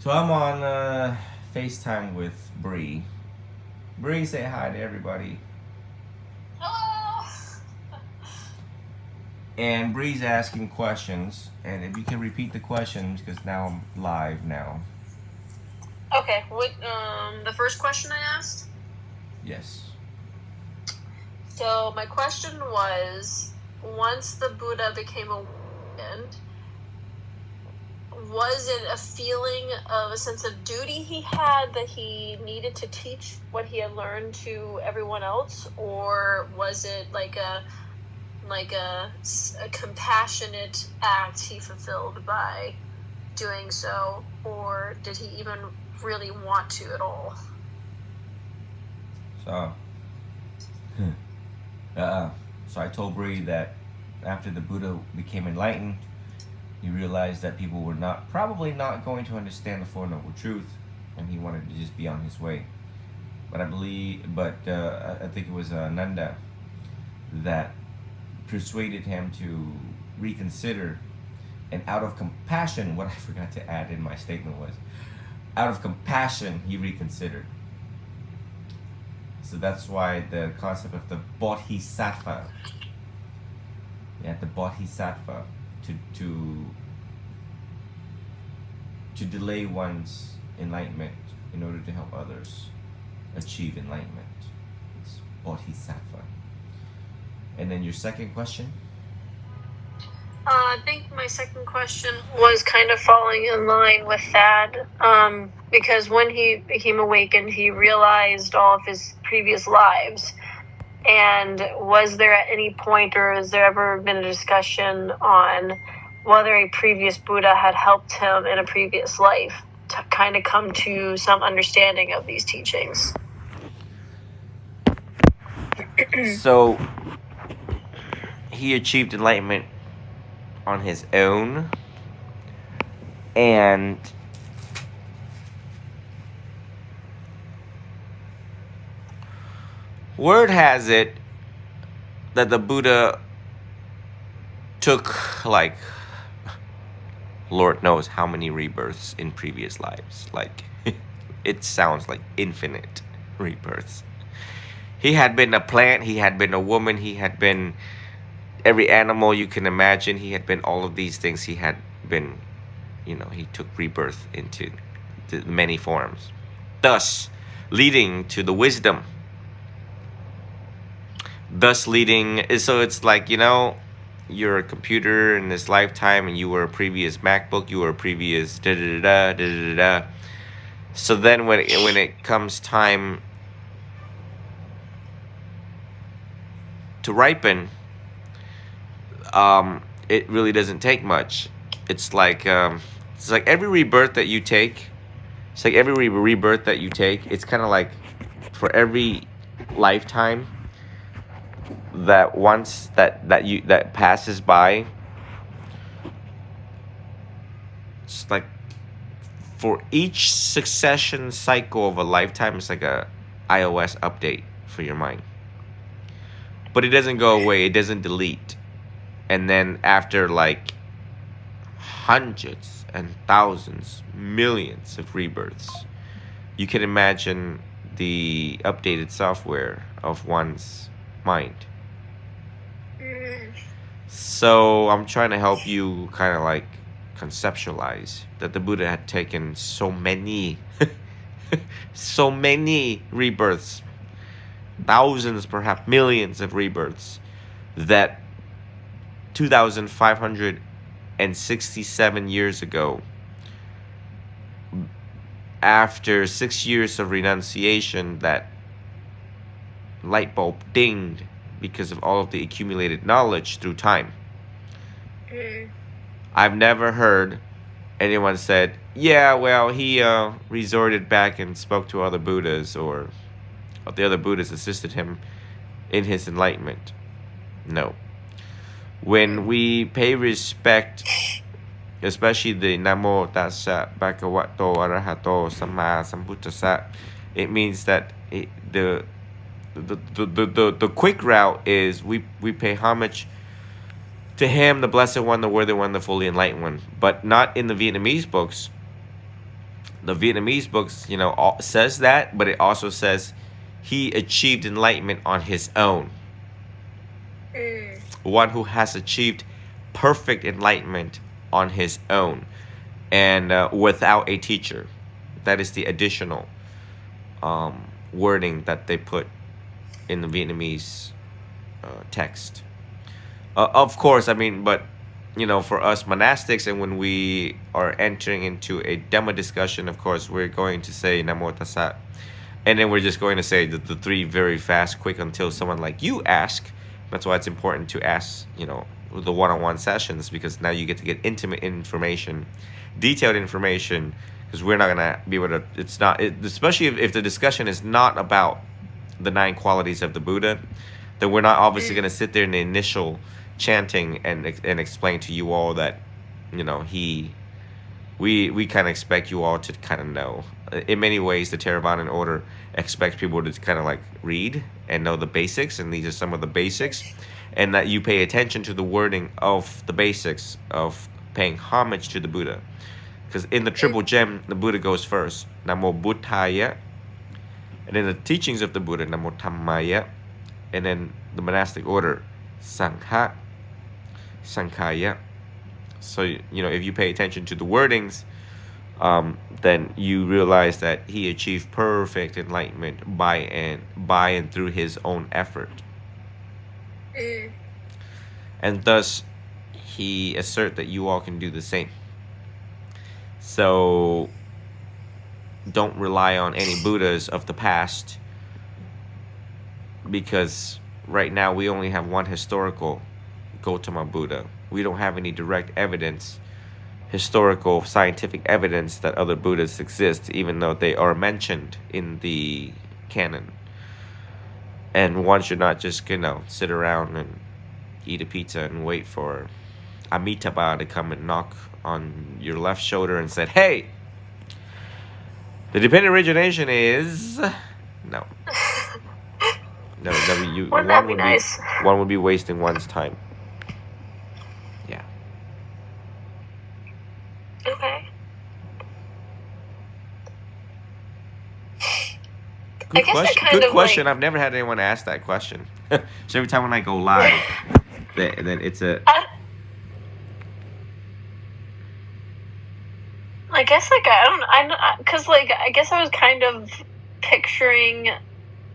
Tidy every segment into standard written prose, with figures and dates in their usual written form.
So I'm on FaceTime with Bree. Bree, say hi to everybody. Hello. And Bree's asking questions, and if you can repeat the questions, because now I'm live now. Okay. What? The first question I asked. Yes. So my question was: once the Buddha became awakened, was it a feeling of a sense of duty he had that he needed to teach what he had learned to everyone else, or was it like a compassionate act he fulfilled by doing so, or did he even really want to at all? So, uh, so I told Bree that after the Buddha became enlightened, he realized that people were probably not going to understand the Four Noble Truths, and he wanted to just be on his way. But I think it was Nanda that persuaded him to reconsider, and out of compassion, what I forgot to add in my statement was, out of compassion, he reconsidered. So that's why the concept of the bodhisattva, the bodhisattva, to to delay one's enlightenment in order to help others achieve enlightenment. It's bodhisattva. And then your second question? I think my second question was kind of falling in line with that, because when he became awakened, he realized all of his previous lives. And was there at any point, or has there ever been a discussion on whether a previous Buddha had helped him in a previous life to kind of come to some understanding of these teachings? So he achieved enlightenment on his own, and word has it that the Buddha took, like, Lord knows how many rebirths in previous lives. Like, it sounds like infinite rebirths. He had been a plant, he had been a woman, he had been every animal you can imagine, he had been all of these things. He had been, he took rebirth into the many forms, thus leading to the wisdom. Thus leading, so it's like, you're a computer in this lifetime, and you were a previous MacBook, you were a previous da da da da da da. So then when it comes time to ripen, it really doesn't take much. It's like every rebirth that you take. It's like every rebirth that you take. It's kind of like for every lifetime that once that passes by. It's like for each succession cycle of a lifetime, it's like a iOS update for your mind. But it doesn't go away. It doesn't delete. And then after like hundreds and thousands, millions of rebirths, you can imagine the updated software of one's mind. So I'm trying to help you kind of like conceptualize that the Buddha had taken so many so many rebirths, thousands, perhaps millions of rebirths, that 2,567 years ago, after 6 years of renunciation, that light bulb dinged because of all of the accumulated knowledge through time. I've never heard anyone said, yeah, well, he resorted back and spoke to other Buddhas, or the other Buddhas assisted him in his enlightenment. No. When we pay respect, especially the Namo Tassa Bhagavato Arahato Samma Sambuddhassa, it means that the quick route is we pay homage to him, the Blessed One, the Worthy One, the Fully Enlightened One, but not in the Vietnamese books. The Vietnamese books, says that, but it also says he achieved enlightenment on his own. One who has achieved perfect enlightenment on his own, and without a teacher. That is the additional wording that they put in the Vietnamese text. Of course, I mean, but for us monastics, and when we are entering into a Dhamma discussion, of course, we're going to say Namo Tassa, and then we're just going to say the three very fast, quick, until someone like you ask. That's why it's important to ask, the one-on-one sessions, because now you get to get intimate information, detailed information, because we're not gonna be able to. It's not, especially if the discussion is not about the 9 qualities of the Buddha, then we're not obviously gonna sit there in the initial chanting and explain to you all that we kind of expect you all to kind of know. In many ways, the Theravada order expects people to kind of like read and know the basics, and these are some of the basics, and that you pay attention to the wording of the basics of paying homage to the Buddha, because in the triple gem the Buddha goes first, Namo Buddhaya, and then the teachings of the Buddha, Namo Dhammaya, and then the monastic order, Sanghaya. So if you pay attention to the wordings, then you realize that he achieved perfect enlightenment by and through his own effort, and thus he assert that you all can do the same. So don't rely on any Buddhas of the past, because right now we only have one historical Gautama Buddha. We don't have any direct evidence, historical, scientific evidence that other Buddhas exist, even though they are mentioned in the canon. And one should not just, sit around and eat a pizza and wait for Amitabha to come and knock on your left shoulder and said, "Hey, the dependent origination is..." No. No, Wouldn't that be nice? One would be wasting one's time. Yeah. Okay. Good question. Good question. I've never had anyone ask that question. So every time when I go live, then it's a. I guess because I guess I was kind of picturing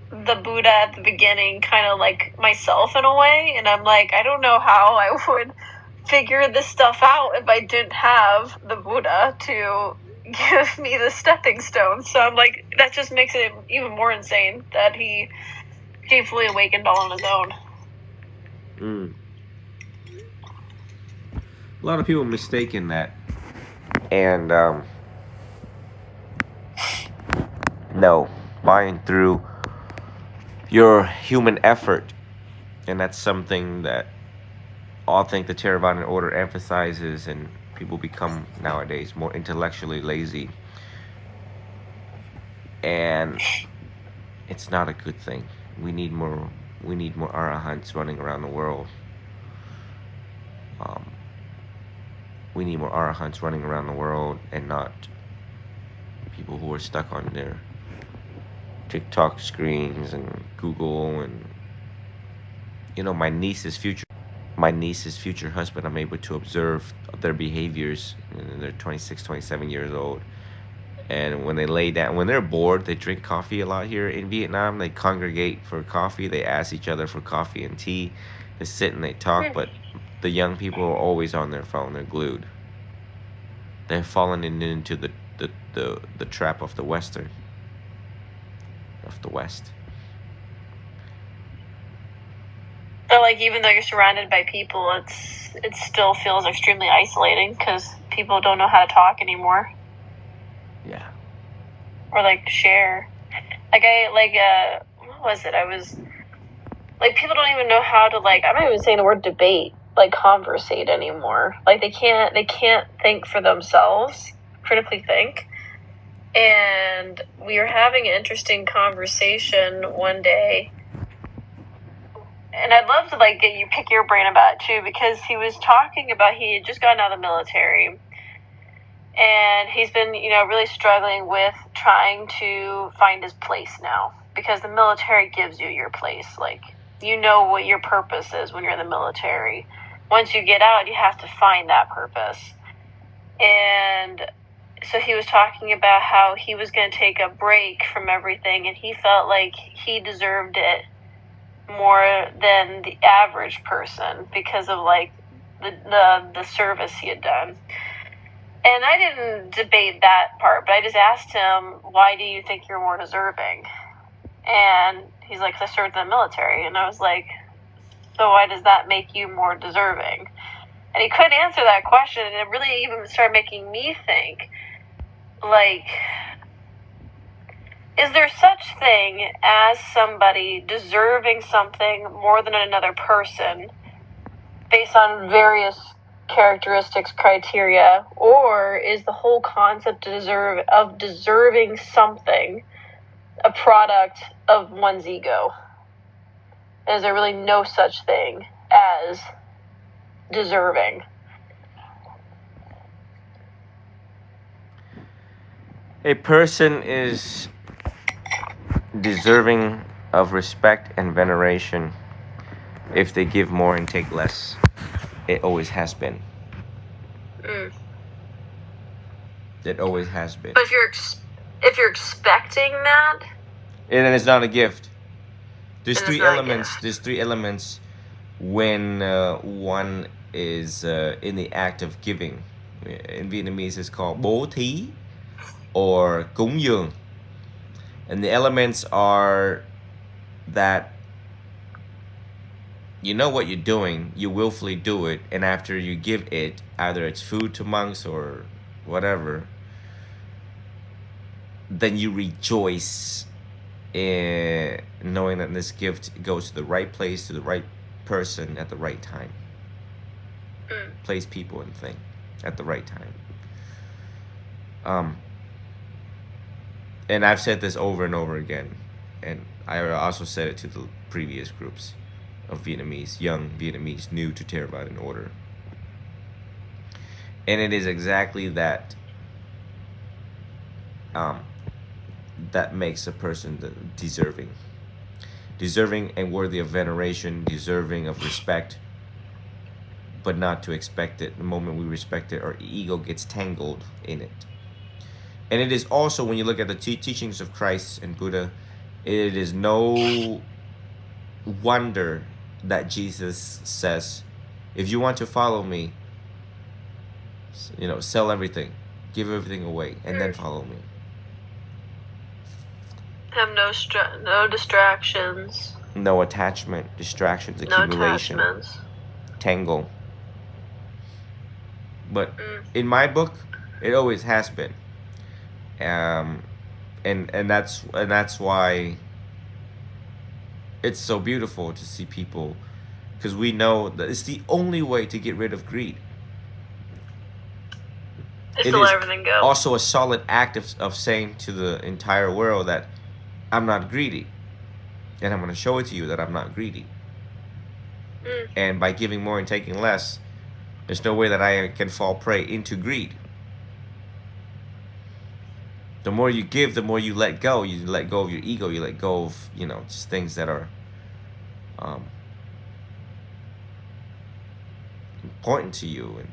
the Buddha at the beginning, kind of like myself in a way, and I'm like, I don't know how I would figure this stuff out if I didn't have the Buddha to give me the stepping stone. So I'm like, that just makes it even more insane that he fully awakened all on his own. A lot of people mistaken that, and no, buying through your human effort, and that's something that I think the Theravada order emphasizes, and people become nowadays more intellectually lazy, and it's not a good thing. We need more arahants running around the world. We need more arahants running around the world, and not people who are stuck on their TikTok screens and Google. And my niece's future husband, I'm able to observe their behaviors, and they're 26, 27 years old, and when they lay down, when they're bored, they drink coffee a lot here in Vietnam. They congregate for coffee, they ask each other for coffee and tea, they sit and they talk. But the young people are always on their phone. They're glued. They've fallen into the trap of the West. But like, even though you're surrounded by people, it still feels extremely isolating because people don't know how to talk anymore. Yeah. Or like share. What was it? I was like, people don't even know how to, like, I'm not even saying the word debate, like conversate anymore. Like they can't think for themselves, critically think. And we were having an interesting conversation one day, and I'd love to like pick your brain about it too, because he was talking about, he had just gotten out of the military, And he's been, really struggling with trying to find his place now, because the military gives you your place. Like, you know what your purpose is when you're in the military. Once you get out, you have to find that purpose. And so he was talking about how he was going to take a break from everything, and he felt like he deserved it more than the average person because of like the service he had done. And I didn't debate that part, but I just asked him, why do you think you're more deserving? And he's like, 'cause I served in the military. And I was like, so why does that make you more deserving? And he couldn't answer that question, and it really even started making me think, like, is there such thing as somebody deserving something more than another person based on various characteristics, criteria, or is the whole concept of deserving something a product of one's ego? Is there really no such thing as deserving? A person is deserving of respect and veneration if they give more and take less. It always has been. It always has been. But if you're expecting that, and then it's not a gift. There's And three it's not a elements. gift. There's three elements when one is in the act of giving. In Vietnamese, it's called bố thí or cúng dường. And the elements are that you know what you're doing, you willfully do it, and after you give it, either it's food to monks or whatever, then you rejoice in knowing that this gift goes to the right place, to the right person at the right time. Place, people, and thing at the right time. And I've said this over and over again, and I also said it to the previous groups of Vietnamese, young Vietnamese, new to Theravada and order. And it is exactly that that makes a person deserving and worthy of veneration, deserving of respect, but not to expect it. The moment we respect it, our ego gets tangled in it. And it is also, when you look at the teachings of Christ and Buddha, it is no wonder that Jesus says, if you want to follow me, sell everything, give everything away, and then follow me. Have no distractions. No attachment, distractions, No accumulation, attachments. tangle. But in my book, it always has been. And that's why it's so beautiful to see people, because we know that it's the only way to get rid of greed. Just to let everything go. Also a solid act of saying to the entire world that I'm not greedy, and I'm going to show it to you that I'm not greedy. And by giving more and taking less, there's no way that I can fall prey into greed. The more you give, the more you let go. You let go of your ego. You let go of, just things that are important to you. And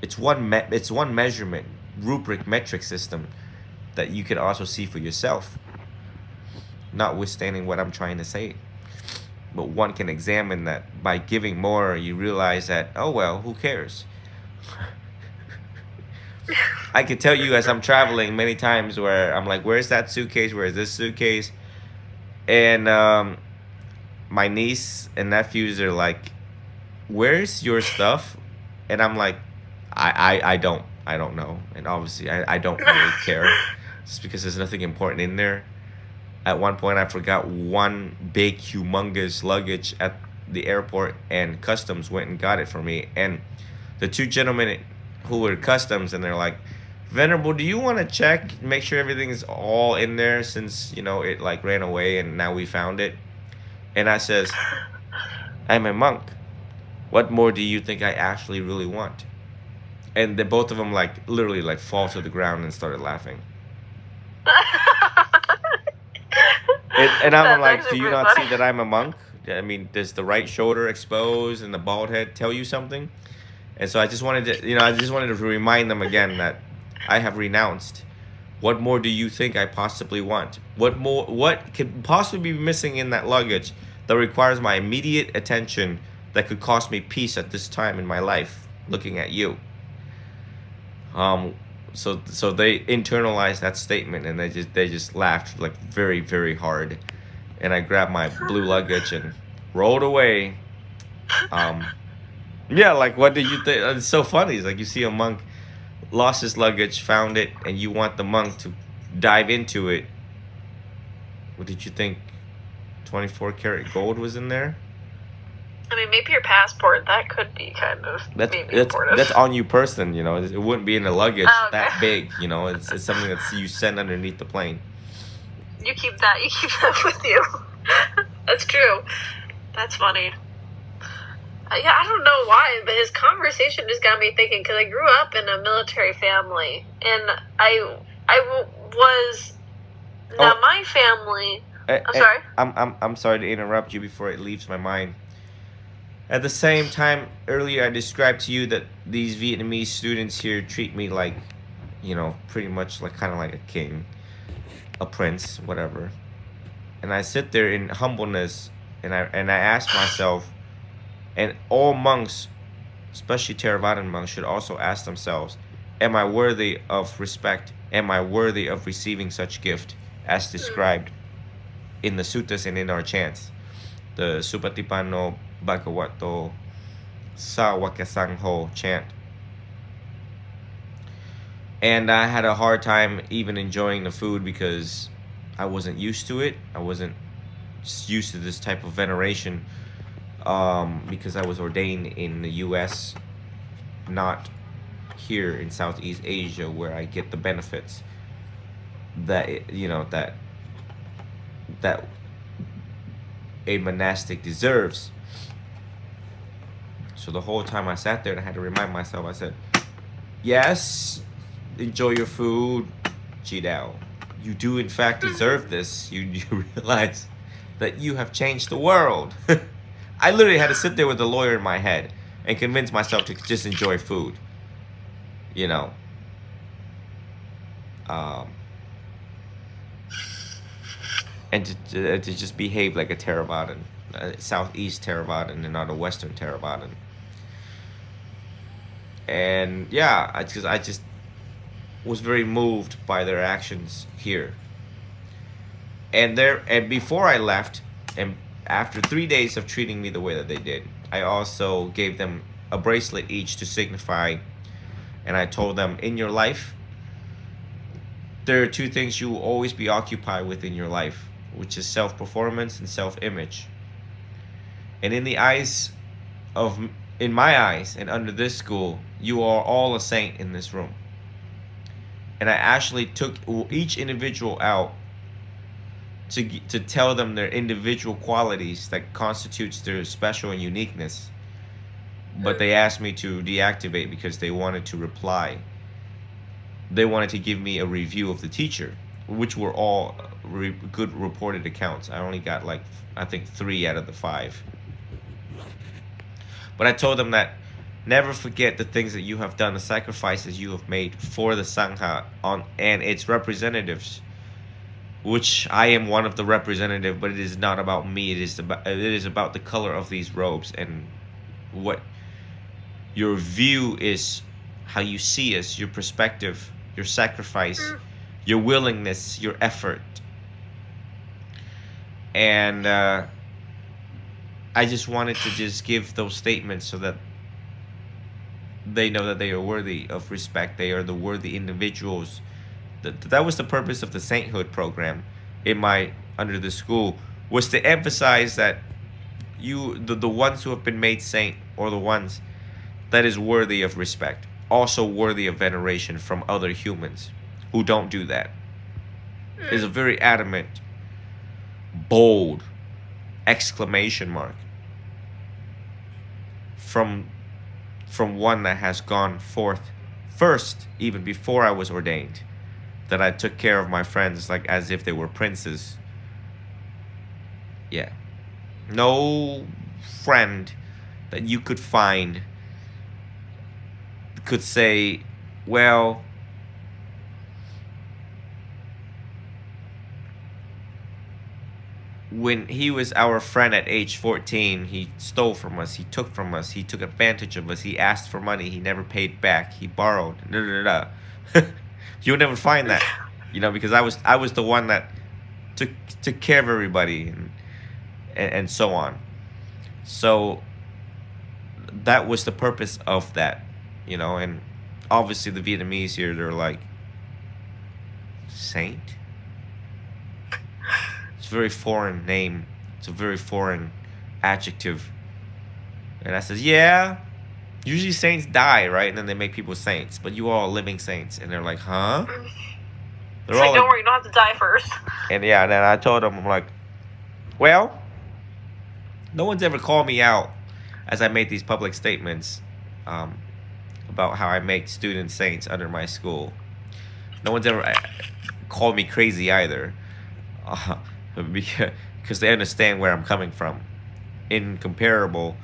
it's one measurement, rubric, metric system that you can also see for yourself, notwithstanding what I'm trying to say. But one can examine that by giving more, you realize that, oh well, who cares? I can tell you as I'm traveling many times where I'm like, where's that suitcase? Where's this suitcase? And my niece and nephews are like, where's your stuff? And I'm like, I don't know. And obviously I don't really care, just because there's nothing important in there. At one point I forgot one big humongous luggage at the airport, and customs went and got it for me. And the two gentlemen who were customs, and they're like, Venerable, do you want to check, make sure everything is all in there, since it like ran away and now we found it? And I says, I'm a monk. What more do you think I actually really want? And the both of them like literally like fall to the ground and started laughing. And I'm like, do you not see that I'm a monk? I mean, does the right shoulder exposed and the bald head tell you something? And so I just wanted to, I just wanted to remind them again that I have renounced. What more do you think I possibly want? What could possibly be missing in that luggage that requires my immediate attention that could cost me peace at this time in my life? Looking at you. So they internalized that statement and they just laughed like very, very hard. And I grabbed my blue luggage and rolled away. Yeah, like what did you think? It's so funny. It's like you see a monk lost his luggage, found it, and you want the monk to dive into it. What did you think? 24 karat gold was in there? I mean, maybe your passport, that could be kind of important. That's on you person, It wouldn't be in the luggage that big, It's something that you send underneath the plane. You keep that with you. That's true. That's funny. Yeah, I don't know why, but his conversation just got me thinking, because I grew up in a military family, and I was... Now, my family... I'm sorry? I'm sorry to interrupt you before it leaves my mind. At the same time, earlier I described to you that these Vietnamese students here treat me like, pretty much like kind of like a king, a prince, whatever. And I sit there in humbleness, and I ask myself, and all monks, especially Theravadan monks, should also ask themselves, am I worthy of respect? Am I worthy of receiving such gift as described in the suttas and in our chants? The Supatipano Bhagavato Sawakasangho chant. And I had a hard time even enjoying the food because I wasn't used to it. I wasn't used to this type of veneration because I was ordained in the US, not here in Southeast Asia where I get the benefits that that a monastic deserves. So the whole time I sat there and I had to remind myself, I said, yes, enjoy your food, Tri Dao. You do in fact deserve this. You realize that you have changed the world. I literally had to sit there with the lawyer in my head and convince myself to just enjoy food. And to just behave like a Theravadan, Southeast Theravadan and not a Western Theravadan. And yeah, I just was very moved by their actions here. And before I left, and after 3 days of treating me the way that they did, I also gave them a bracelet each to signify, and I told them, in your life, there are two things you will always be occupied with in your life, which is self-performance and self-image. And in my eyes, and under this school, you are all a saint in this room. And I actually took each individual out to tell them their individual qualities that constitutes their special and uniqueness. But they asked me to deactivate because they wanted to reply. They wanted to give me a review of the teacher, which were all good reported accounts. I only got I think 3 out of the 5. But I told them that never forget the things that you have done, the sacrifices you have made for the Sangha and its representatives, which I am one of the representative, but it is not about me. It is about the color of these robes and what your view is, how you see us, your perspective, your sacrifice, your willingness, your effort. And I just wanted to just give those statements so that they know that they are worthy of respect. They are the worthy individuals. That was the purpose of the sainthood program under the school, was to emphasize that the ones who have been made saint, or the ones that is worthy of respect, also worthy of veneration from other humans who don't do that. Is a very adamant, bold exclamation mark from one that has gone forth first, even before I was ordained, that I took care of my friends like as if they were princes. Yeah. No friend that you could find could say, well, when he was our friend at age 14, he stole from us, he took from us, he took advantage of us, he asked for money, he never paid back, he borrowed, da, da, da, da. You'll never find that, because I was the one that took care of everybody, and so on. So that was the purpose of that, and obviously the Vietnamese here, they're like, saint? It's a very foreign name. It's a very foreign adjective. And I says, yeah, usually saints die, right? And then they make people saints. But you all are living saints. And they're like, huh? They're all like, don't worry, you don't have to die first. And yeah, and then I told them, I'm like, well, no one's ever called me out as I made these public statements about how I make students saints under my school. No one's ever called me crazy either. Because they understand where I'm coming from. Incomparable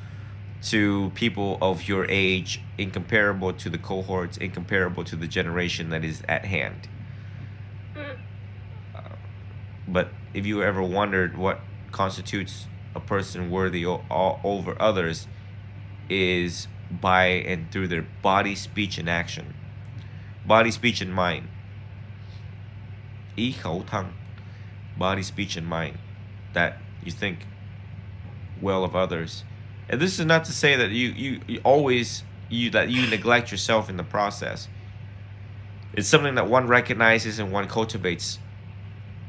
to people of your age, incomparable to the cohorts, incomparable to the generation that is at hand. But if you ever wondered what constitutes a person worthy over others, is by and through their body, speech, and action. Body, speech, and mind. Ý khẩu thân. Body, speech, and mind. That you think well of others. And this is not to say that you always neglect yourself in the process. It's something that one recognizes and one cultivates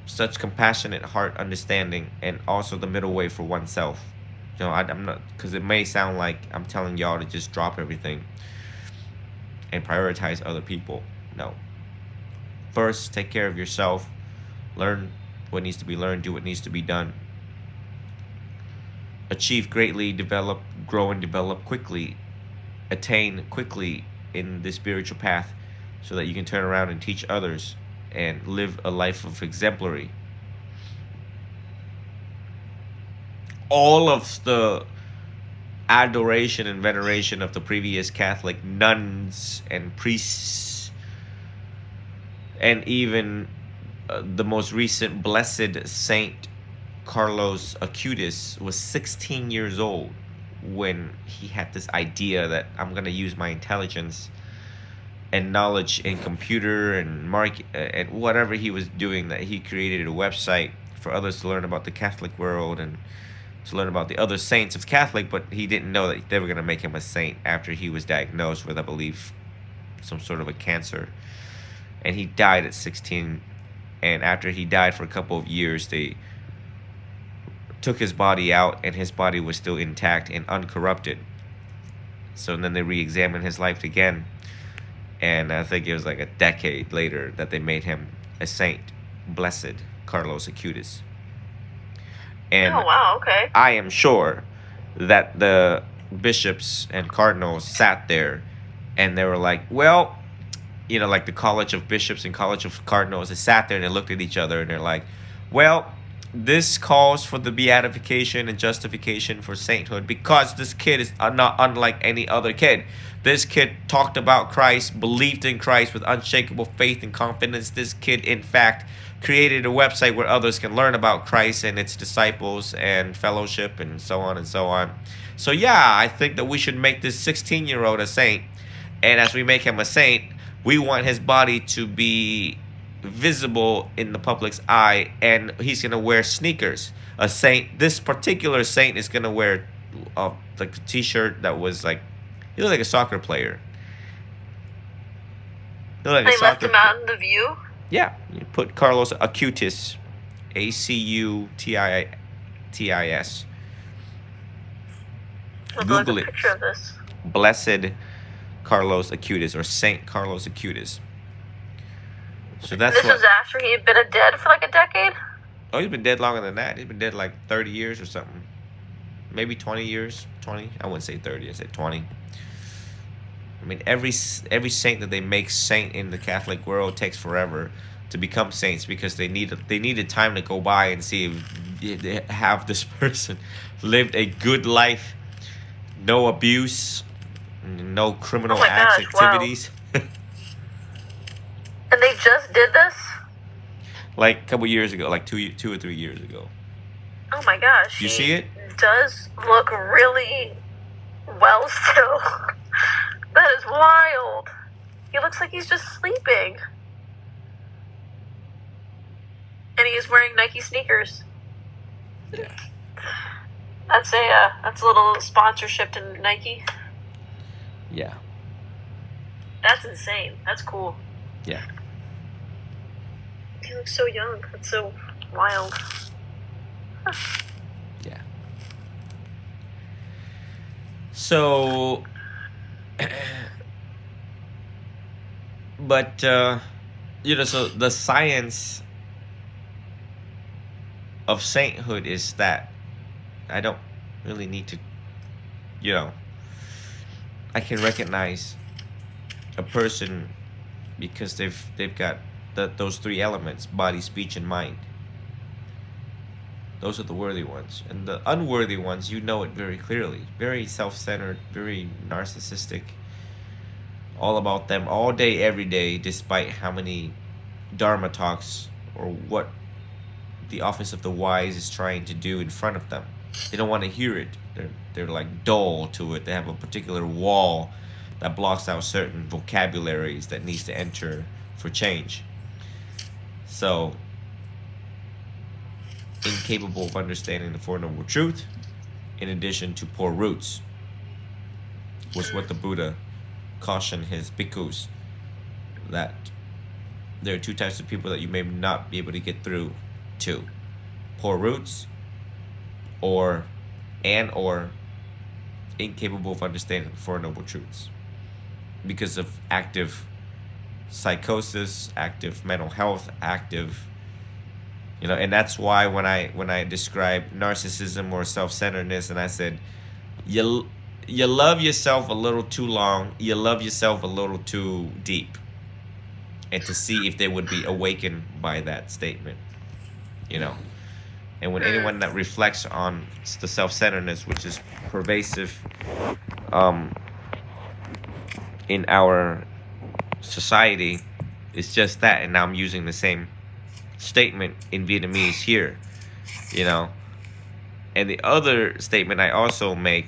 such compassionate heart understanding, and also the middle way for oneself. I'm not, because it may sound like I'm telling y'all to just drop everything and prioritize other people. No. First, take care of yourself. Learn what needs to be learned. Do what needs to be done. Achieve greatly, develop, grow, and develop quickly. Attain quickly in the spiritual path so that you can turn around and teach others and live a life of exemplary. All of the adoration and veneration of the previous Catholic nuns and priests, and even the most recent blessed Saint Carlos Acutis was 16 years old when he had this idea that I'm going to use my intelligence and knowledge in computer and and whatever he was doing, that he created a website for others to learn about the Catholic world and to learn about the other saints of Catholic. But he didn't know that they were going to make him a saint after he was diagnosed with, I believe, some sort of a cancer. And he died at 16. And after he died for a couple of years, they took his body out, and his body was still intact and uncorrupted. So then they re-examined his life again. And I think it was like a decade later that they made him a saint, blessed Carlos Acutis. And oh, wow, okay. I am sure that the bishops and cardinals sat there and they were like, well, like the College of Bishops and College of Cardinals, they sat there and they looked at each other and they're like, well, this calls for the beatification and justification for sainthood, because this kid is not unlike any other kid. This kid talked about Christ, believed in Christ with unshakable faith and confidence. This kid, in fact, created a website where others can learn about Christ and its disciples and fellowship and so on and so on. So yeah, I think that we should make this 16-year-old a saint. And as we make him a saint, we want his body to be visible in the public's eye, and he's going to wear sneakers. A saint, this particular saint, is going to wear like a t-shirt that was like, he looked like a soccer player. They left him out in the view? Yeah, you put Carlos Acutis, Acutis. Google it. Picture of this. Blessed Carlos Acutis, or Saint Carlos Acutis. So that's this was after he had been dead for like a decade? Oh, he's been dead longer than that. He's been dead like 30 years or something. Maybe 20 years. 20. I wouldn't say 30. I said 20. I mean, every saint that they make saint in the Catholic world takes forever to become saints because they needed time to go by and see if they have this person lived a good life, no abuse, no Oh criminal my acts, gosh! Wow. activities. And they just did this? Like a couple years ago, like 2 or 3 years ago. Oh my gosh! You He see it? does look really well still. That is wild. He looks like he's just sleeping. And he's wearing Nike sneakers. Yeah. That's a little sponsorship to Nike. Yeah. That's insane. That's cool. Yeah. He looks so young. That's so wild. Yeah. So, but so the science of sainthood is that I don't really need to, I can recognize a person because they've got those three elements: body, speech, and mind. Those are the worthy ones, and the unworthy ones, you know it very clearly. Very self-centered, very narcissistic. All about them, all day, every day, despite how many Dharma talks or what the office of the wise is trying to do in front of them. They don't want to hear it. They're like dull to it. They have a particular wall that blocks out certain vocabularies that needs to enter for change. So, incapable of understanding the Four Noble Truth, in addition to poor roots, was what the Buddha cautioned his bhikkhus, that there are two types of people that you may not be able to get through to: poor roots, or incapable of understanding the Four Noble Truths because of active psychosis, active mental health, active, and that's why when I describe narcissism or self-centeredness, and I said, you love yourself a little too long, you love yourself a little too deep, and to see if they would be awakened by that statement, and when anyone that reflects on the self-centeredness, which is pervasive in our society, it's just that. And now I'm using the same statement in Vietnamese here, and the other statement I also make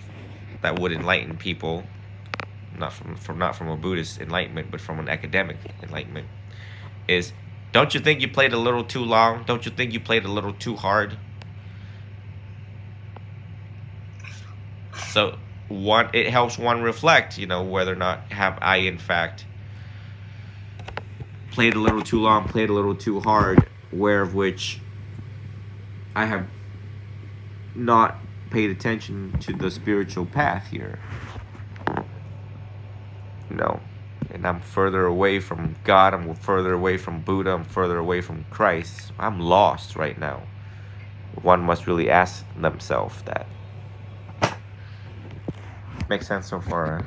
that would enlighten people, not from a Buddhist enlightenment, but from an academic enlightenment, is, don't you think you played a little too long? Don't you think you played a little too hard? So it helps one reflect, whether or not have I in fact played a little too long, played a little too hard, where of which I have not paid attention to the spiritual path here. And I'm further away from God, I'm further away from Buddha, I'm further away from Christ. I'm lost right now. One must really ask themselves that. Makes sense so far?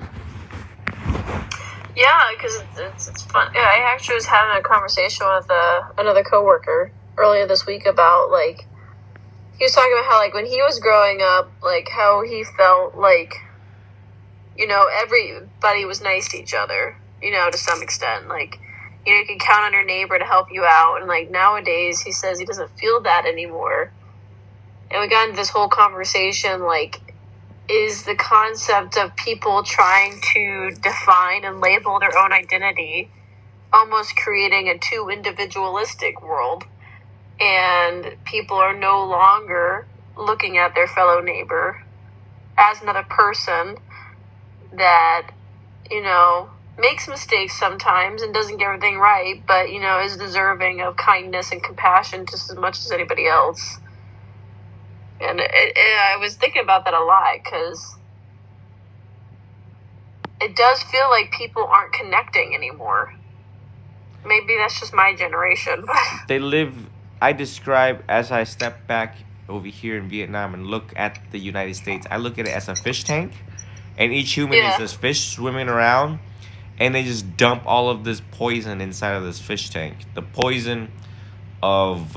Yeah, because it's fun. Yeah, I actually was having a conversation with another coworker earlier this week about, like, he was talking about how, like, when he was growing up, like, how he felt like, everybody was nice to each other, to some extent. Like, you can count on your neighbor to help you out. And, like, nowadays, he says he doesn't feel that anymore. And we got into this whole conversation, like, is the concept of people trying to define and label their own identity almost creating a too individualistic world, and people are no longer looking at their fellow neighbor as another person that, makes mistakes sometimes and doesn't get everything right, but, is deserving of kindness and compassion just as much as anybody else. And I was thinking about that a lot, because it does feel like people aren't connecting anymore. Maybe that's just my generation. I describe, as I step back over here in Vietnam and look at the United States, I look at it as a fish tank, and each human is a fish swimming around, and they just dump all of this poison inside of this fish tank. The poison of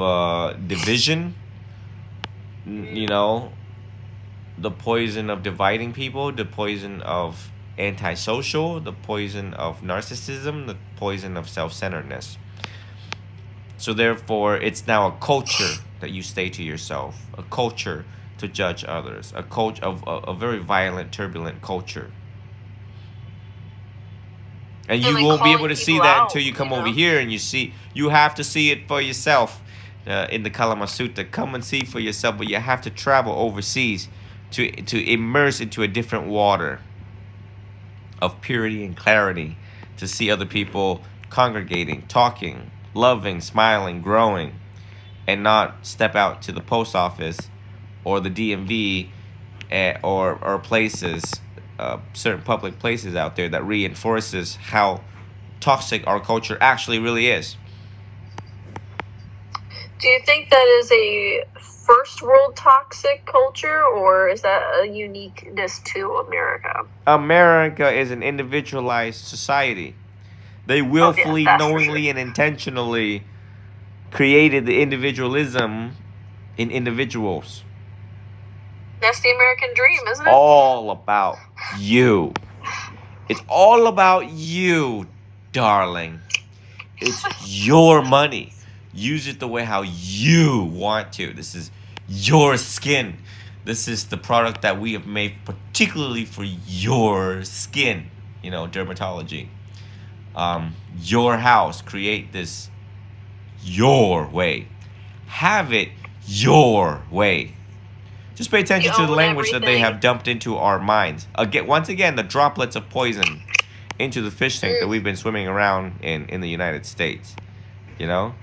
division, you know, the poison of dividing people, the poison of antisocial, the poison of narcissism, the poison of self-centeredness. So therefore, it's now a culture that you stay to yourself, a culture to judge others, a culture of a very violent, turbulent culture. And you like won't be able calling to see people that out, until you come you over know? here and you have to see it for yourself. In the Kalama Sutta, come and see for yourself, but you have to travel overseas to immerse into a different water of purity and clarity, to see other people congregating, talking, loving, smiling, growing, and not step out to the post office or the DMV, or places, certain public places out there that reinforces how toxic our culture actually really is. Do you think that is a first world toxic culture, or is that a uniqueness to America? America is an individualized society. They Oh, yeah, willfully, that's for knowingly, sure. and intentionally created the individualism in individuals. That's the American dream, isn't it? All about you. It's all about you, darling. It's your money. Use it the way how you want to. This is your skin. This is the product that we have made particularly for your skin. You know, dermatology. Your house. Create this your way. Have it your way. Just pay attention You to the own language that they everything. have dumped into our minds. Once again, the droplets of poison into the fish tank that we've been swimming around in the United States. You know?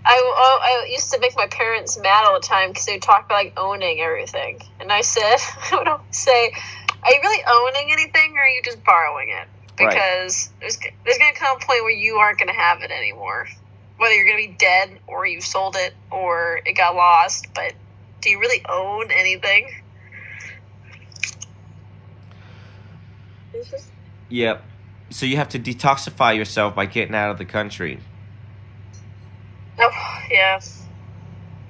I used to make my parents mad all the time because they would talk about like owning everything, and I said, I would always say, "Are you really owning anything, or are you just borrowing it? Because there's going to come a point where you aren't going to have it anymore, whether you're going to be dead or you sold it or it got lost. But do you really own anything?" Yep. So you have to detoxify yourself by getting out of the country. Oh, yeah.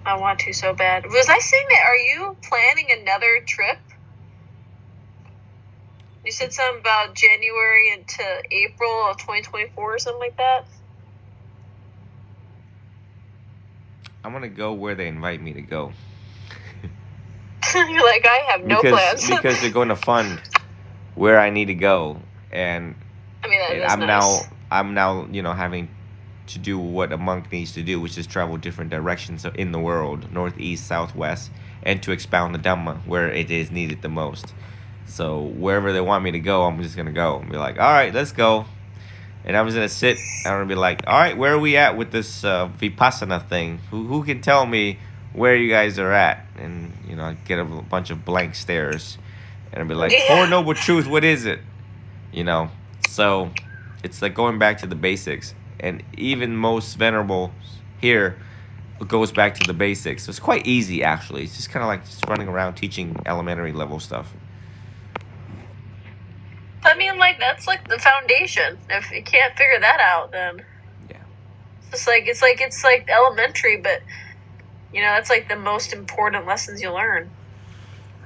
I want to so bad. Was I saying that? Are you planning another trip? You said something about January into April of 2024 or something like that? I'm going to go where they invite me to go. You're like, I have no plans. Because they're going to fund where I need to go. And I mean, that is I'm nice. now, you know, having to do what a monk needs to do, which is travel different directions in the world, northeast, southwest, and to expound the Dhamma where it is needed the most. So wherever they want me to go, I'm just gonna go and be like, all right, let's go. And I'm just gonna sit and I'm gonna be like, all right, where are we at with this Vipassana thing? Who can tell me where you guys are at? And you know, I get a bunch of blank stares, and I'll be like, Four Noble Truth, what is it? You know, so it's like going back to the basics. And even most venerables here goes back to the basics. So it's quite easy, actually. It's just kind of like just running around teaching elementary level stuff. I mean, like, that's like the foundation. If you can't figure that out, then yeah, it's like elementary, but you know, that's like the most important lessons you learn.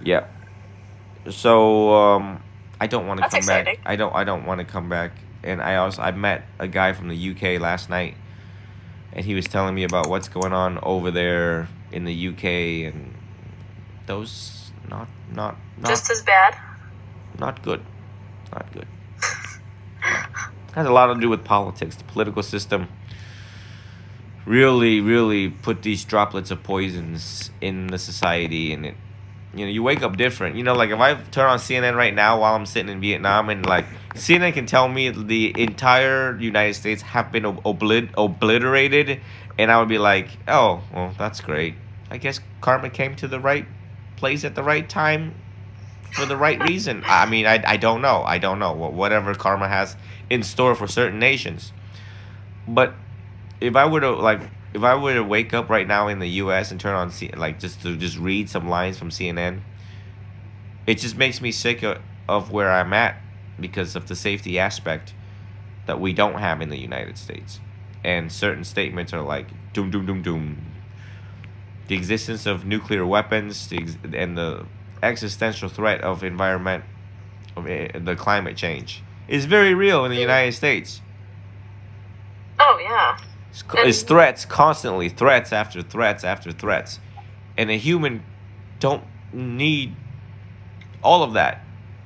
Yeah. So I don't want to come exciting. back. I don't want to come back. And I met a guy from the UK last night, and he was telling me about what's going on over there in the UK, and those not just as bad. Not good. Not good. Has a lot to do with politics. The political system really put these droplets of poisons in the society, and it, you know, you wake up different. You know, like if I turn on CNN right now while I'm sitting in Vietnam, and like CNN can tell me the entire United States have been obliterated, and I would be like, oh, well, that's great. I guess karma came to the right place at the right time for the right reason. I mean, I don't know. I don't know. Whatever karma has in store for certain nations. But if I were to wake up right now in the U.S. and turn on just read some lines from CNN, it just makes me sick of where I'm at. because of the safety aspect that we don't have in the United States. And certain statements are like, doom, doom, doom, doom. The existence of nuclear weapons and the existential threat of the climate change is very real in the United States. Oh, yeah. It's threats constantly, threats after threats after threats. And a human don't need all of that.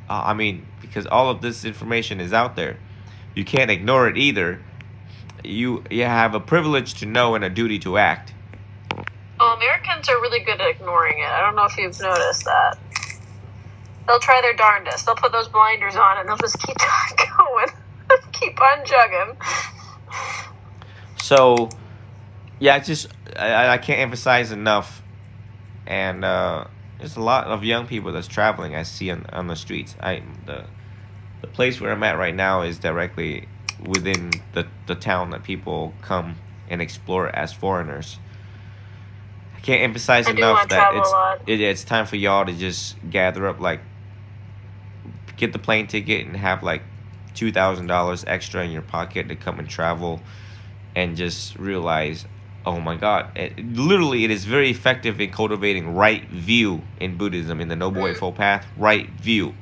I mean, because all of this information is out there. You can't ignore it either. You have a privilege to know and a duty to act. Well, Americans are really good at ignoring it. I don't know if you've noticed that. They'll try their darndest. They'll put those blinders on and they'll just keep going. Keep on chugging. So, yeah, I can't emphasize enough. And there's a lot of young people that's traveling I see on the streets. The place where I'm at right now is directly within the town that people come and explore as foreigners. I can't emphasize enough that it's time for y'all to just gather up, like, get the plane ticket and have like $2,000 extra in your pocket to come and travel, and just realize, oh my God, literally it is very effective in cultivating right view in Buddhism, in the Noble Eightfold Path, right view.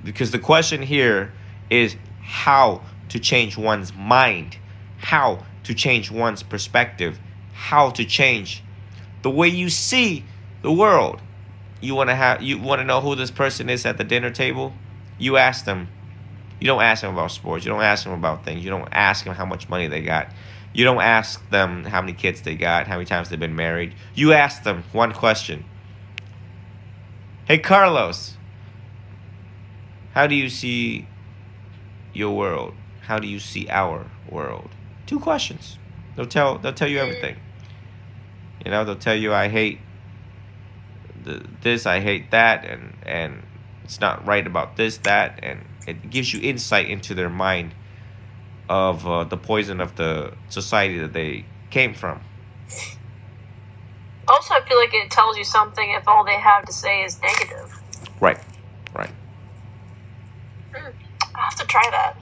Because the question here is how to change one's mind, how to change one's perspective, how to change the way you see the world. You want to know who this person is at the dinner table? You ask them. You don't ask them about sports. You don't ask them about things. You don't ask them how much money they got. You don't ask them how many kids they got, how many times they've been married. You ask them one question. Hey, Carlos, how do you see your world? How do you see our world? 2 questions. They'll tell you everything. You know, they'll tell you, I hate this, I hate that, and it's not right about this, that, and it gives you insight into their mind of the poison of the society that they came from. Also, I feel like it tells you something if all they have to say is negative. Right. I have to try that.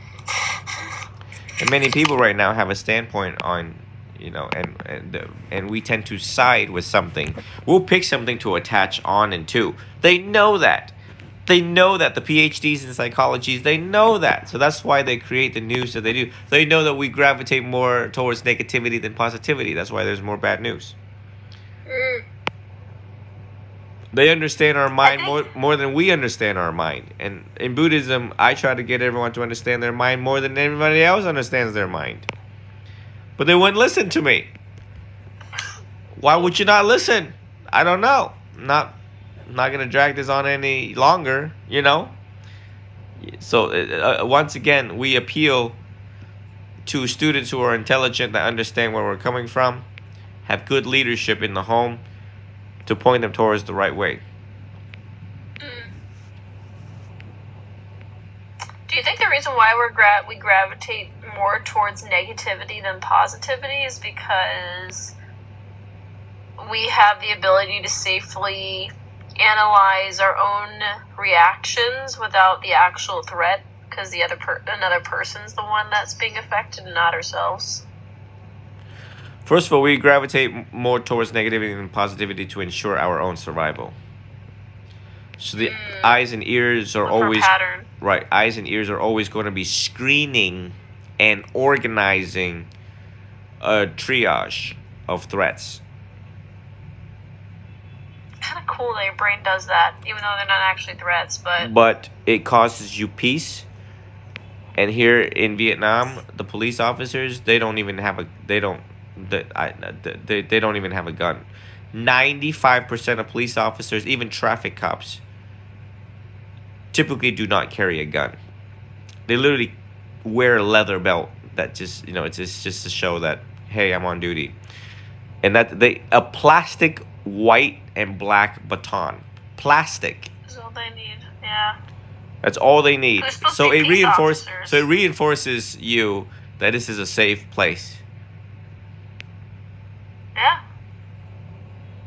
And many people right now have a standpoint on, you know, and we tend to side with something. We'll pick something to attach on and to. They know that. They know that. The PhDs in psychology, they know that. So that's why they create the news that they do. They know that we gravitate more towards negativity than positivity. That's why there's more bad news. They understand our mind more than we understand our mind. And in Buddhism, I try to get everyone to understand their mind more than everybody else understands their mind. But they wouldn't listen to me. Why would you not listen? I don't know. I'm not going to drag this on any longer, you know? So once again, we appeal to students who are intelligent, that understand where we're coming from, have good leadership in the home, to point them towards the right way. Do you think the reason why we gravitate more towards negativity than positivity is because we have the ability to safely analyze our own reactions without the actual threat, because another person's the one that's being affected, not ourselves? First of all, we gravitate more towards negativity than positivity to ensure our own survival. So the eyes and ears are always pattern. Right. Eyes and ears are always going to be screening and organizing a triage of threats. Kind of cool that your brain does that, even though they're not actually threats. But it causes you peace. And here in Vietnam, the police officers, they don't even have a gun. 95% of police officers, even traffic cops, typically do not carry a gun. They literally wear a leather belt that just, you know, it's just to show that, hey, I'm on duty. And a plastic white and black baton. Plastic. That's all they need. Yeah. That's all they need. So it reinforces you that this is a safe place. Yeah.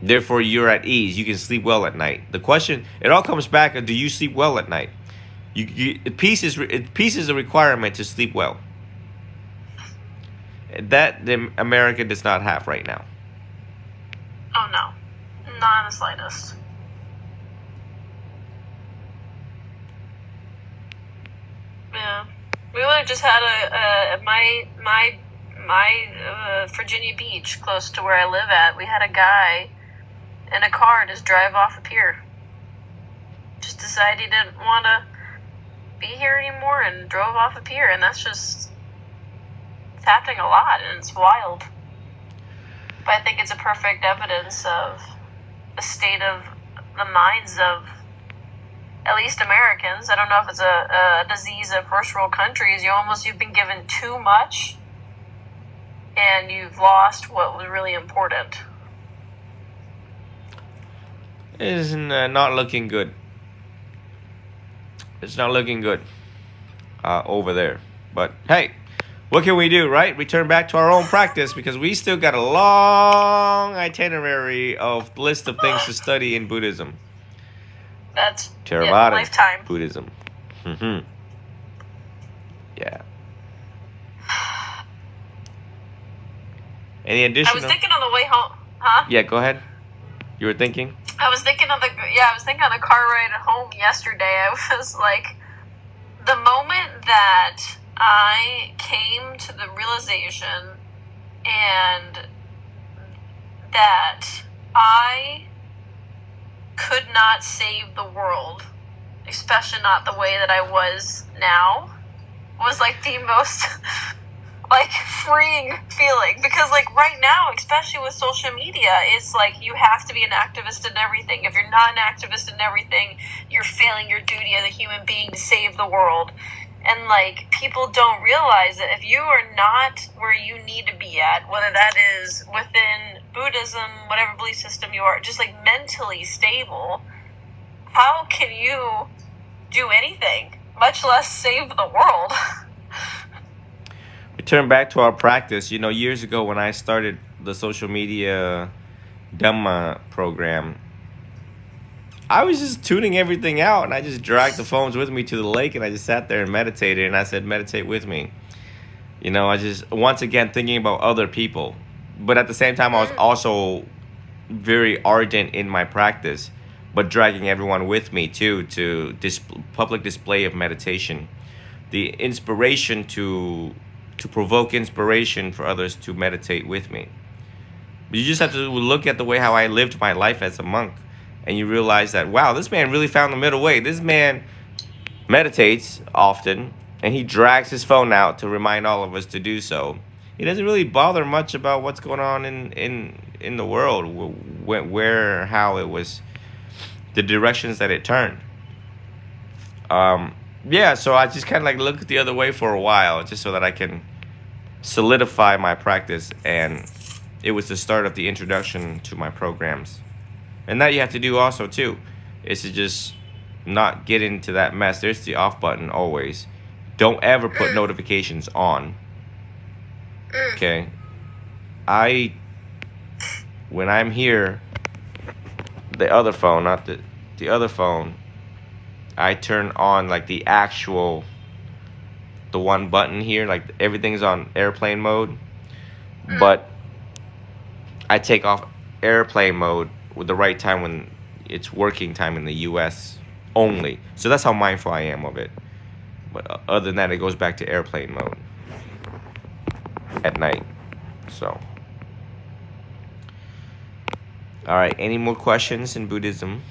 Therefore, you're at ease. You can sleep well at night. The question, it all comes back to, do you sleep well at night? Peace is a requirement to sleep well. That the America does not have right now. Oh no, not in the slightest. Yeah, we would have just had my Virginia Beach, close to where I live at. We had a guy in a car just drive off a pier. Just decided he didn't want to be here anymore and drove off a pier, and that's just, it's happening a lot, and it's wild. But I think it's a perfect evidence of the state of the minds of at least Americans. I don't know if it's a disease of first world countries. You've been given too much, and you've lost what was really important. It is not looking good. It's not looking good over there. But hey, what can we do, right? Return back to our own practice, because we still got a long itinerary of list of things to study in Buddhism. That's Theravada lifetime Buddhism. Yeah. Any additional? I was thinking on the way home, huh? Yeah, go ahead. You were thinking? I was thinking on the car ride home yesterday. I was like, the moment that I came to the realization and that I could not save the world, especially not the way that I was now, was like the most like freeing feeling. Because like right now, especially with social media, it's like you have to be an activist in everything. If you're not an activist in everything, you're failing your duty as a human being to save the world. And like, people don't realize that if you are not where you need to be at, whether that is within Buddhism, whatever belief system you are, just like mentally stable, how can you do anything, much less save the world? Return back to our practice. You know, years ago when I started the social media Dhamma program, I was just tuning everything out, and I just dragged the phones with me to the lake, and I just sat there and meditated, and I said, meditate with me. You know, I just, once again, thinking about other people. But at the same time, I was also very ardent in my practice, but dragging everyone with me too, to this public display of meditation. The inspiration to provoke inspiration for others to meditate with me. But you just have to look at the way how I lived my life as a monk, and you realize that, wow, this man really found the middle way. This man meditates often, and he drags his phone out to remind all of us to do so. He doesn't really bother much about what's going on in the world, where, how it was, the directions that it turned. Yeah, so I just kind of like looked the other way for a while, just so that I can solidify my practice, and it was the start of the introduction to my programs. And that you have to do also too, is to just not get into that mess. There's the off button always. Don't ever put notifications on. Okay. When I'm here, the other phone, not the other phone, I turn on like the one button here, like everything's on airplane mode, but I take off airplane mode with the right time when it's working time in the US only. So that's how mindful I am of it. But other than that, it goes back to airplane mode at night. So, all right, any more questions in Buddhism?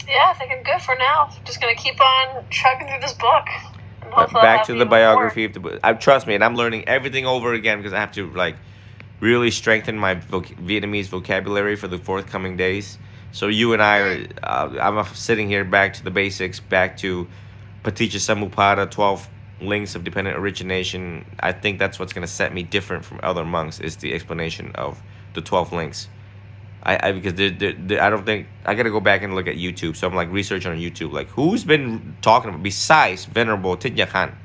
Yeah, I think I'm good for now. Just gonna keep on chugging through this book. Back to the biography of the Buddha. Trust me, and I'm learning everything over again, because I have to like really strengthen my Vietnamese vocabulary for the forthcoming days. So you and I are, I'm sitting here back to the basics, back to Paticca Samuppada, 12 links of dependent origination. I think that's what's going to set me different from other monks, is the explanation of the 12 links. Because I don't think, I got to go back and look at YouTube. So I'm like researching on YouTube, like who's been talking about, besides Venerable Thich Khan.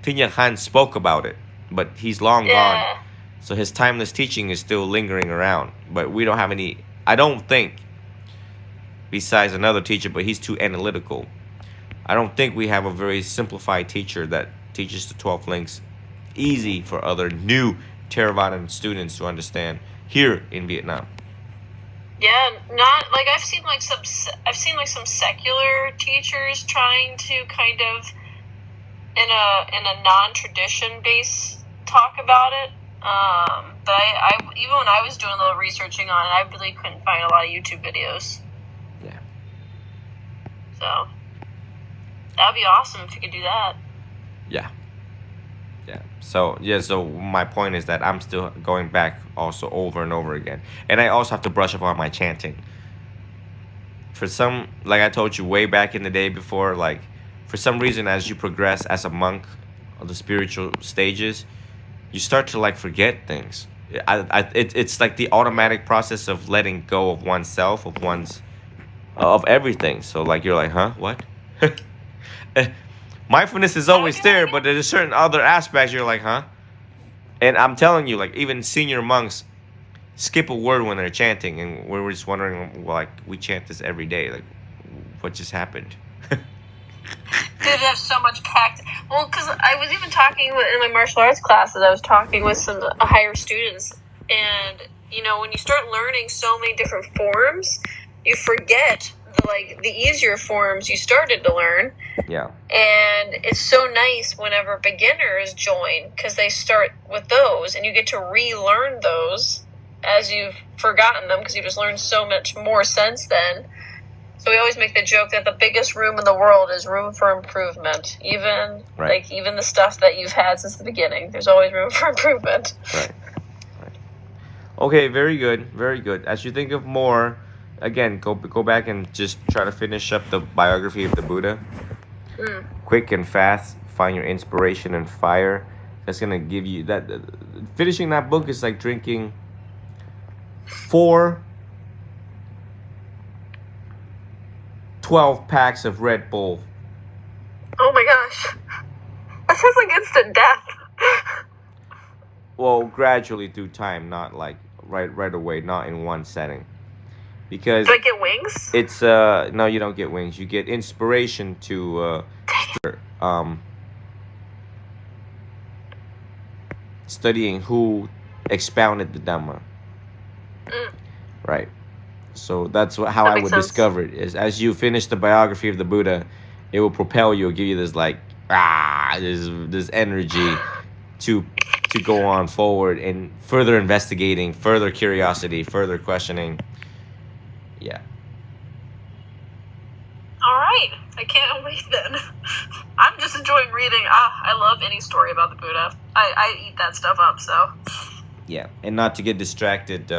Thich Khan spoke about it, but he's long gone. So his timeless teaching is still lingering around. But we don't have any, I don't think, besides another teacher, but he's too analytical. I don't think we have a very simplified teacher that teaches the 12 links easy for other new Theravadan students to understand here in Vietnam. Yeah, not like I've seen like some secular teachers trying to kind of in a non-tradition base talk about it. But I even when I was doing a little researching on it, I really couldn't find a lot of YouTube videos. Yeah. So that'd be awesome if you could do that. Yeah. Yeah. So my point is that I'm still going back also over and over again. And I also have to brush up on my chanting. For some, like I told you way back in the day before, like for some reason as you progress as a monk on the spiritual stages, you start to like forget things. It's like the automatic process of letting go of oneself, of everything. So like you're like, huh? What? Mindfulness is always there, but there's certain other aspects you're like, huh? And I'm telling you, like even senior monks skip a word when they're chanting, and we're just wondering, like, we chant this every day, like, what just happened? Dude, have so much packed. Well, because I was even talking in my martial arts classes, I was talking with some higher students, and when you start learning so many different forms, you forget the easier forms you started to learn. Yeah. And it's so nice whenever beginners join, because they start with those, and you get to relearn those as you've forgotten them, because you just learned so much more since then. So we always make the joke that the biggest room in the world is room for improvement. Even even the stuff that you've had since the beginning, there's always room for improvement. Right. Okay, very good, very good. As you think of more, again, go back and just try to finish up the biography of the Buddha. Quick and fast, find your inspiration and fire. That's gonna give you that. Finishing that book is like drinking 4 12 packs of Red Bull. Oh my gosh. That sounds like instant death. Well, gradually through time, not like right away, not in one setting. Because do I get wings? It's no, you don't get wings. You get inspiration to studying who expounded the Dhamma. Right. So that's how I would discover it, is as you finish the biography of the Buddha, it will propel you, give you this like this energy to go on forward and further investigating, further curiosity, further questioning. Yeah. All right. I can't wait then. I'm just enjoying reading. I love any story about the Buddha. I eat that stuff up, so. Yeah, and not to get distracted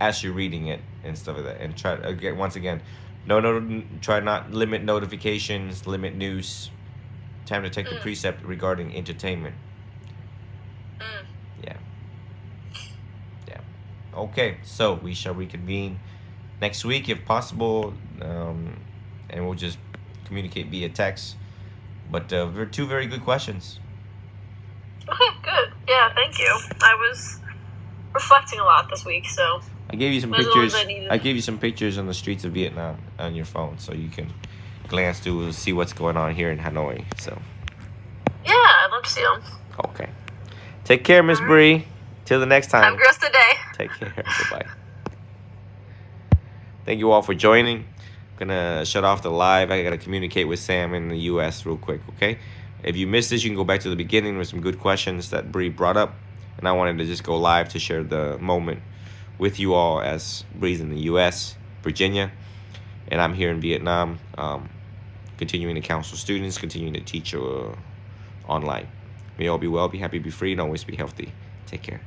as you're reading it and stuff like that. And try again, once again, try not limit notifications, limit news. Time to take the precept regarding entertainment. Yeah. Okay, so we shall reconvene next week if possible, and we'll just communicate via text. But two very good questions. Okay, good. Yeah, thank you. I was reflecting a lot this week, so I gave you some pictures. I gave you some pictures on the streets of Vietnam on your phone, so you can glance to see what's going on here in Hanoi. So. Yeah, I'd love to see them. Okay. Take care, Miss Bree. Till the next time. Have a good rest of the day. Take care. Bye-bye. Thank you all for joining. I'm gonna shut off the live. I gotta communicate with Sam in the US real quick, okay? If you missed this, you can go back to the beginning with some good questions that Bree brought up. And I wanted to just go live to share the moment with you all, as Bree's in the US, Virginia, and I'm here in Vietnam, continuing to counsel students, continuing to teach online. May all be well, be happy, be free, and always be healthy. Take care.